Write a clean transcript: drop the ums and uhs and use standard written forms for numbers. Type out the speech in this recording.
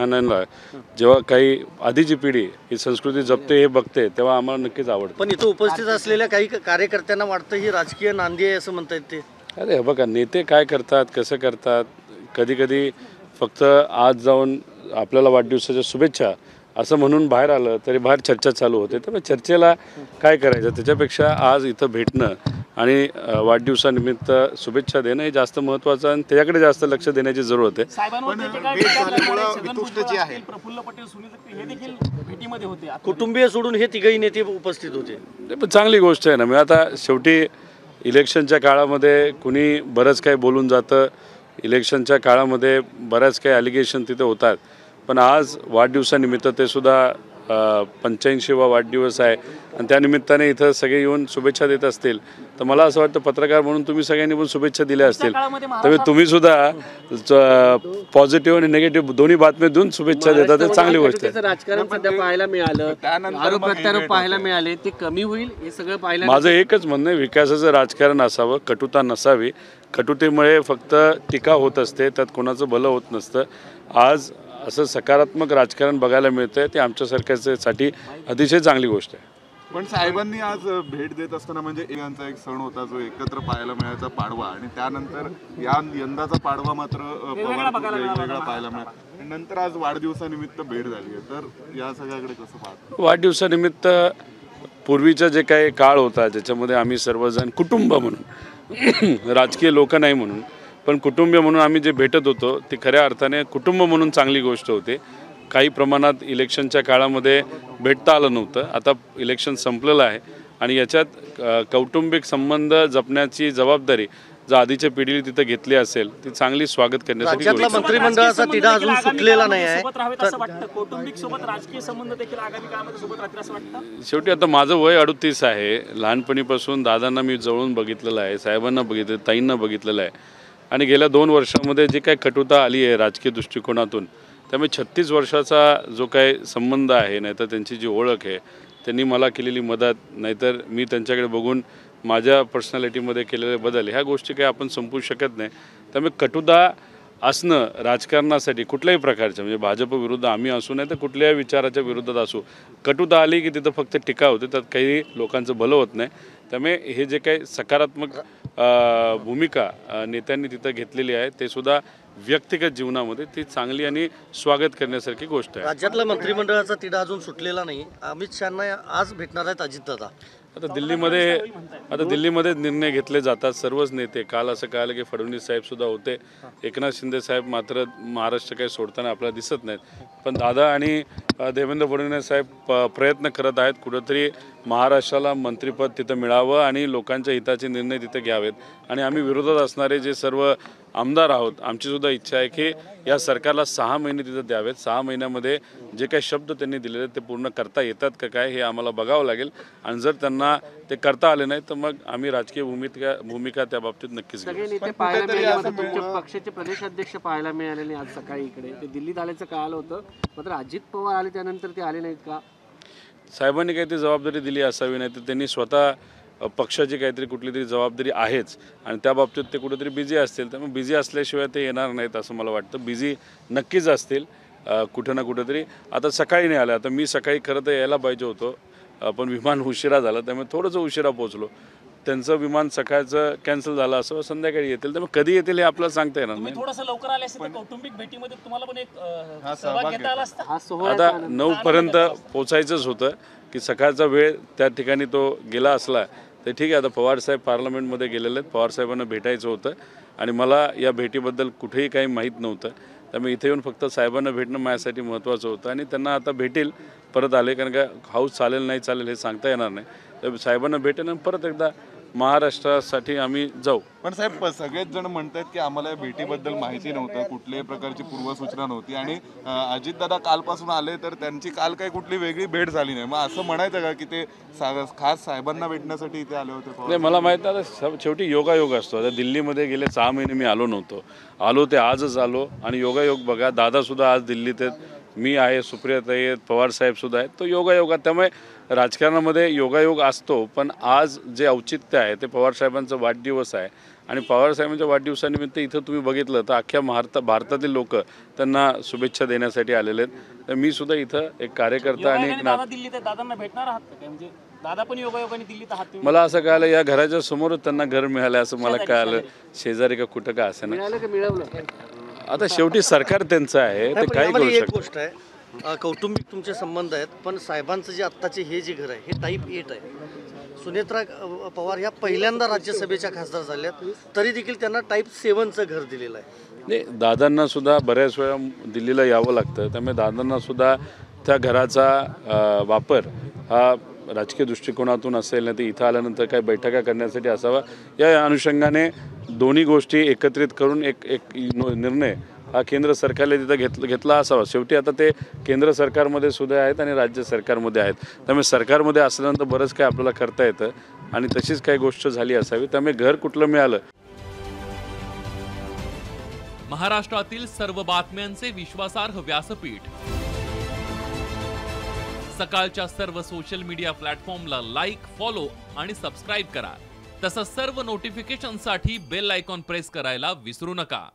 लहानांना जेव्हा काही आधीची पिढी ही संस्कृती जपते हे बघते तेव्हा आम्हाला नक्कीच आवडतं. पण इथं उपस्थित असलेल्या काही कार्यकर्त्यांना वाटतं ही राजकीय नांदी आहे असं म्हणता येते. अरे हे बघा, नेते काय करतात, कसं करतात, कधी कधी फक्त आज जाऊन आपल्याला वाढदिवसाच्या शुभेच्छा असं म्हणून बाहेर आलं तरी बाहेर चर्चा चालू होते. त्यामुळे चर्चेला काय करायचं, त्याच्यापेक्षा आज इथं भेटणं आणि वाढदिवसानिमित्त शुभेच्छा देणं हे जास्त महत्त्वाचं आणि त्याच्याकडे जास्त लक्ष देण्याची जरूरत आहे. कुटुंबीय सोडून हे तिघही नेते उपस्थित होते. पण चांगली गोष्ट आहे ना. मी आता शेवटी इलेक्शनच्या काळामध्ये कुणी बरंच काही बोलून जातं, इलेक्शनच्या काळामध्ये बऱ्याच काही ॲलिगेशन तिथे होतात, पण आज वाढदिवसानिमित्त ते सुद्धा 85वा वाढदिवस आहे आणि त्यानिमित्ताने इथं सगळे येऊन शुभेच्छा देत असतील तर मला असं वाटतं पत्रकार म्हणून तुम्ही सगळ्यांनी पण शुभेच्छा दिल्या असतील तर तुम्ही सुद्धा पॉझिटिव्ह आणि निगेटिव्ह दोन्ही बातम्या देऊन शुभेच्छा देतात. ते चांगली गोष्ट आहे. राजकारण सध्या पाहायला मिळालं, आरोप प्रत्यारोप पाहायला मिळाले, ते कमी होईल हे सगळं पाहायला. माझं एकच म्हणणं आहे, विकासाचं राजकारण असावं, कटुता नसावी. कटुतेमुळे फक्त टीका होत असते, त्यात कोणाचं भलं होत नसतं. आज असं सकारात्मक राजकारण बघायला मिळतंय, ते आमच्या सरकारसाठी अतिशय चांगली गोष्ट आहे. पण साहेबांनी आज भेट देत असताना म्हणजे यांचा एक सण होता जो एकत्र पाहायला मिळायचा पाडवा, आणि त्यानंतर यंदाचा पाडवा मात्र वेगवेगळा पाहायला मिळाला. नंतर आज वाढदिवसानिमित्त भेट झाली आहे, तर या सगळ्याकडे कसं पाहतो? वाढदिवसानिमित्त पूर्वीचा जे काही काळ होता ज्याच्यामध्ये आम्ही सर्वजण कुटुंब म्हणून राजकीय लोक नाही म्हणून पण कुटुंबीय म्हणून आम्ही जे भेटत होतो ती खऱ्या अर्थाने कुटुंब म्हणून चांगली गोष्ट होती. काही प्रमाणात इलेक्शनच्या काळामध्ये भेटता आलं नव्हतं. आता इलेक्शन संपलेलं आहे आणि याच्यात कौटुंबिक संबंध जपण्याची जबाबदारी जर आधीच्या पिढीने तिथं घेतली असेल ती चांगली स्वागत करण्यासाठी. राज्यातला मंत्रिमंडळाचा तिढा अजून सुटलेला नाही आहे. शेवटी आता माझं वय 38 आहे. लहानपणीपासून दादांना मी जवळून बघितलेलं आहे, साहेबांना बघितलं, ताईंना बघितलेलं आहे आणि गेल्या 2 वर्षामध्ये जी काही कटुता आली आहे राजकीय दृष्टिकोनातून, त्यामुळे 36 वर्षाचा जो काही संबंध आहे, नाहीतर त्यांची जी ओळख आहे, त्यांनी मला केलेली मदत, नाहीतर मी त्यांच्याकडे बघून माझ्या पर्सनॅलिटीमध्ये केलेले बदल, ह्या गोष्टी काही आपण संपवू शकत नाही. त्यामुळे कटुता असणं राजकारणासाठी कुठल्याही प्रकारचं, म्हणजे भाजप विरुद्ध आम्ही असू नाही तर कुठल्याही विचाराच्या विरोधात असू, कटुता आली की तिथं फक्त टीका होते, त्यात काही लोकांचं भलं होत नाही. त्यामुळे हे जे काही सकारात्मक भूमिका नेत्यांनी तिथं घेतलेली आहे ते सुद्धा व्यक्तिगत जीवनामध्ये ती चांगली आणि स्वागत करण्यासारखी गोष्ट आहे. राज्यातल्या मंत्रिमंडळाचा तिढा अजून सुटलेला नाही. अमित शहांना आज भेटणार आहेत अजितदादा. आता दिल्लीमध्ये निर्णय घेतले जातात सर्वच नेते. काल असं कळालं की फडणवीस साहेब सुद्धा होते, एकनाथ शिंदे साहेब मात्र महाराष्ट्र काही सोडताना आपल्याला दिसत नाहीत. पण दादा आणि देवेंद्र फडणवीस साहेब प्रयत्न करत आहेत कुठंतरी महाराष्ट्राला मंत्रिपद तिथं मिळावं आणि लोकांच्या हिताचे निर्णय तिथे घ्यावेत. आणि आम्ही विरोधात असणारे जे सर्व आमदार आहोत, आमची सुद्धा इच्छा आहे की या सरकारला 6 महिने तिथं द्यावेत. 6 महिन्यामध्ये जे काही शब्द त्यांनी दिलेले ते पूर्ण करता येतात का काय हे आम्हाला बघावं लागेल. आणि जर त्यांना ते करता आले नाही तर मग आम्ही राजकीय भूमिका त्या बाबतीत नक्कीच घेऊ. सगळे नेते पाहायला मिळाले, तुमच्या पक्षाचे प्रदेशाध्यक्ष पाहायला मिळाले नाही आज सकाळी. इकडे ते दिल्लीत आल्याचं कळालं होतं, मात्र अजित पवार आले त्यानंतर ते आले नाहीत का? साहेबांनी काहीतरी जबाबदारी दिली असावी, नाही तर त्यांनी स्वतः पक्षाची काहीतरी कुठली तरी जबाबदारी आहेच आणि त्या बाबतीत ते कुठेतरी बिझी असतील. त्यामुळे बिझी असल्याशिवाय ते येणार नाहीत असं मला वाटतं. बिझी नक्कीच असतील कुठं ना कुठंतरी. आता सकाळी नाही आलं, आता मी सकाळी खरं तर यायला पाहिजे होतो पण विमान उशिरा झालं त्यामुळे थोडंसं उशिरा पोहोचलो. त्यांचं विमान सकाळचं कॅन्सल झालं असं, संध्याकाळी येतील. त्यामुळे कधी येतील हे आपल्याला सांगता येणार नाही. थोडंसं लवकर आले असते तर कौटुंबिक भेटीमध्ये तुम्हाला पण एक सहभाग घेता आला असता. आता 9 पर्यंत पोचायचंच होतं की सकाळचा वेळ त्या ठिकाणी तो गेला असला तर ठीक आहे. आता पवारसाहेब पार्लमेंटमध्ये गेलेले आहेत, पवारसाहेबांना भेटायचं होतं आणि मला या भेटीबद्दल कुठेही काही माहीत नव्हतं. त्यामुळे इथे येऊन फक्त साहेबांना भेटणं माझ्यासाठी महत्त्वाचं होतं आणि त्यांना आता भेटेल परत आले, कारण का हाऊस चालेल नाही चालेल हे सांगता येणार नाही. तर साहेबांना भेटेल आणि परत एकदा महाराष्ट्रासाठी आम्ही जाऊ. पण साहेब सगळेच जण म्हणतात की आम्हाला या भेटीबद्दल माहिती नव्हतं, कुठल्याही प्रकारची पूर्वसूचना नव्हती आणि अजितदादा कालपासून आले तर त्यांची काल काही कुठली वेगळी भेट झाली नाही. मग असं म्हणायचं का की ते खास साहेबांना भेटण्यासाठी इथे आले होते? नाही, मला माहीत नाही. शेवटी योगायोग असतो. आता दिल्लीमध्ये गेले 6 महिने मी आलो नव्हतो, आलो ते आजच आलो आणि योगायोग बघा, दादासुद्धा आज दिल्लीत आहेत, मी आहे, सुप्रियाताई आहेत, पवारसाहेबसुद्धा आहेत. तो योगायोग. त्यामुळे राजकारणामध्ये योगायोग असतो. पण आज जे औचित्य आहे ते पवारसाहेबांचा वाढदिवस आहे आणि पवारसाहेबांच्या वाढदिवसानिमित्त इथं तुम्ही बघितलं तर अख्ख्या भारतातील लोक त्यांना शुभेच्छा देण्यासाठी आलेले आहेत. तर मी सुद्धा इथं एक कार्यकर्ता आणि एक दादा दिल्लीत आहे, दादांना भेटणार आहात का? म्हणजे दादा पण योगायोगाने दिल्लीत आहात तुम्ही? मला असं कळालं या घराच्या समोरच त्यांना घर मिळालं असं मला कळालं. शेजारी का कुठं का असं ना. मिळालं का मिळवलं? आता शेवटी सरकार त्यांचं आहे, ते पण काय यामध्ये करू एक शकतं. गोष्ट आहे, कौटुंबिक तुमचे संबंध आहेत, पण साहेबांचं जे आत्ताचे हे जे घर आहे हे टाईप 8 आहे. सुनेत्रा पवार ह्या पहिल्यांदा राज्यसभेच्या खासदार झाल्यात, तरी देखील त्यांना टाईप 7चं घर दिलेलं आहे. नाही, दादांना सुद्धा बऱ्याच वेळा दिल्लीला यावं लागतं, त्यामुळे दादांना सुद्धा त्या घराचा वापर हा राजकीय दृष्टिकोनातून असेल ना, ते इथं आल्यानंतर काही बैठका करण्यासाठी असावा. या अनुषंगाने दोन्ही गोष्टी एकत्रित करून एक निर्णय हा केंद्र सरकारने तिथं घेतला असावा. शेवटी आता ते केंद्र सरकारमध्ये सुद्धा आहेत आणि राज्य सरकारमध्ये आहेत, त्यामुळे सरकारमध्ये असल्यानंतर बरंच काय आपल्याला करता येतं आणि तशीच काही गोष्ट झाली असावी. त्यामुळे घर कुठलं मिळालं. महाराष्ट्रातील सर्व बातम्यांचे विश्वासार्ह व्यासपीठ, सकाळच्या सर्व सोशल मीडिया प्लॅटफॉर्मला लाईक, फॉलो आणि सबस्क्राईब करा. तसंच सर्व नोटिफिकेशनसाठी बेल आयकॉन प्रेस करायला विसरू नका.